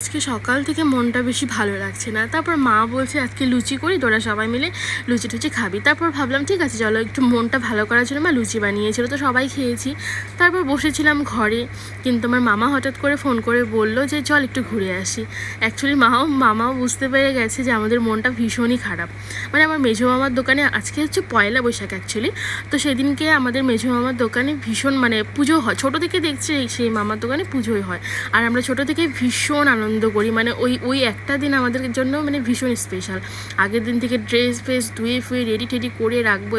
আজকে সকাল থেকে মনটা বেশি ভালো লাগছে না। তারপর মা বলছে আজকে লুচি করি, তোরা সবাই মিলে লুচি টুচি খাবি। তারপর ভাবলাম ঠিক আছে চলো, একটু মনটা ভালো করার জন্য মা লুচি বানিয়েছিল, তো সবাই খেয়েছি। তারপর বসেছিলাম ঘরে, কিন্তু আমার মামা হঠাৎ করে ফোন করে বললো যে চল একটু ঘুরে আসি। অ্যাকচুয়ালি মামাও বুঝতে পেরে গেছে যে আমাদের মনটা ভীষণই খারাপ। মানে আমার মেজো মামার দোকানে আজকে হচ্ছে পয়লা বৈশাখ অ্যাকচুয়ালি, তো সেদিনকে আমাদের মেজো মামার দোকানে ভীষণ মানে পুজো হয়। ছোটো থেকে দেখছি সেই মামার দোকানে পুজোই হয়, আর আমরা ছোটো থেকে ভীষণ আনন্দ করি। মানে ওই একটা দিন আমাদের জন্য মানে ভীষণ স্পেশাল। আগের দিন থেকে ড্রেস ফ্রেস ধুয়ে ফুয়ে রেডি টেডি করে রাখবো,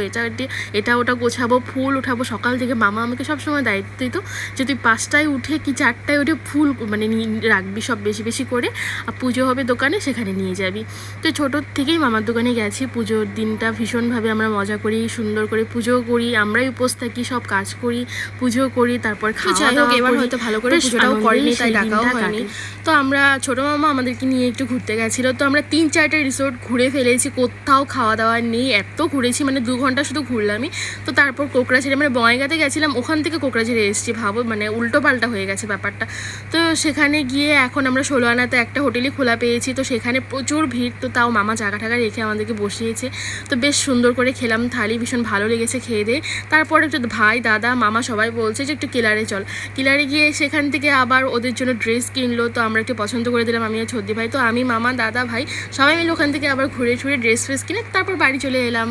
এটা ওটা গোছাবো, ফুল উঠাবো। সকাল থেকে মামা আমাকে সবসময় দায়িত্ব দিত যে তুই 5টায় উঠে কি 4টায় উঠে ফুল মানে রাখবি সব বেশি বেশি করে, আর পুজো হবে দোকানে সেখানে নিয়ে যাবি। তো ছোটোর থেকেই মামার দোকানে গেছি। পুজোর দিনটা ভীষণভাবে আমরা মজা করি, সুন্দর করে পুজো করি, আমরাই উপোস থাকি, সব কাজ করি, পুজো করি, তারপর খাওয়া দাওয়া। এবার হয়তো ভালো করে পুজোটাও করেনি, তাই ডাকাও হয়নি। তো আমরা ছোটো মামা আমাদেরকে নিয়ে একটু ঘুরতে গেছিলো, তো আমরা 3-4টা রিসোর্ট ঘুরে ফেলেছি, কোথাও খাওয়া দাওয়া নেই। এত ঘুরেছি মানে 2 ঘন্টা শুধু ঘুরলামই। তো তারপর কোকড়াঝাড়ি মানে বঙ্গাইগাঁতে গেছিলাম, ওখান থেকে কোকড়াঝাড়ি এসেছি। ভাবো মানে উল্টো পাল্টা হয়ে গেছে ব্যাপারটা। তো সেখানে গিয়ে এখন আমরা 16 আনাতে একটা হোটেলই খোলা পেয়েছি, তো সেখানে প্রচুর ভিড়। তো তাও মামা জায়গা টাকা রেখে আমাদেরকে বসিয়েছে, তো বেশ সুন্দর করে খেলাম থালি, ভীষণ ভালো লেগেছে খেয়ে দিয়ে। তারপরে একটু ভাই দাদা মামা সবাই বলছে যে একটু কিলারে চল। কিলারে গিয়ে সেখান থেকে আবার ওদের জন্য ড্রেস কিনলো, তো আমরা একটু পছন্দ করে দিলাম আমি আর ছদ্দি ভাই। তো আমি মামা দাদা ভাই সবাই মিলে ওখান থেকে আবার ঘুরে ড্রেস ফ্রেস কিনে তারপর বাড়ি চলে এলাম।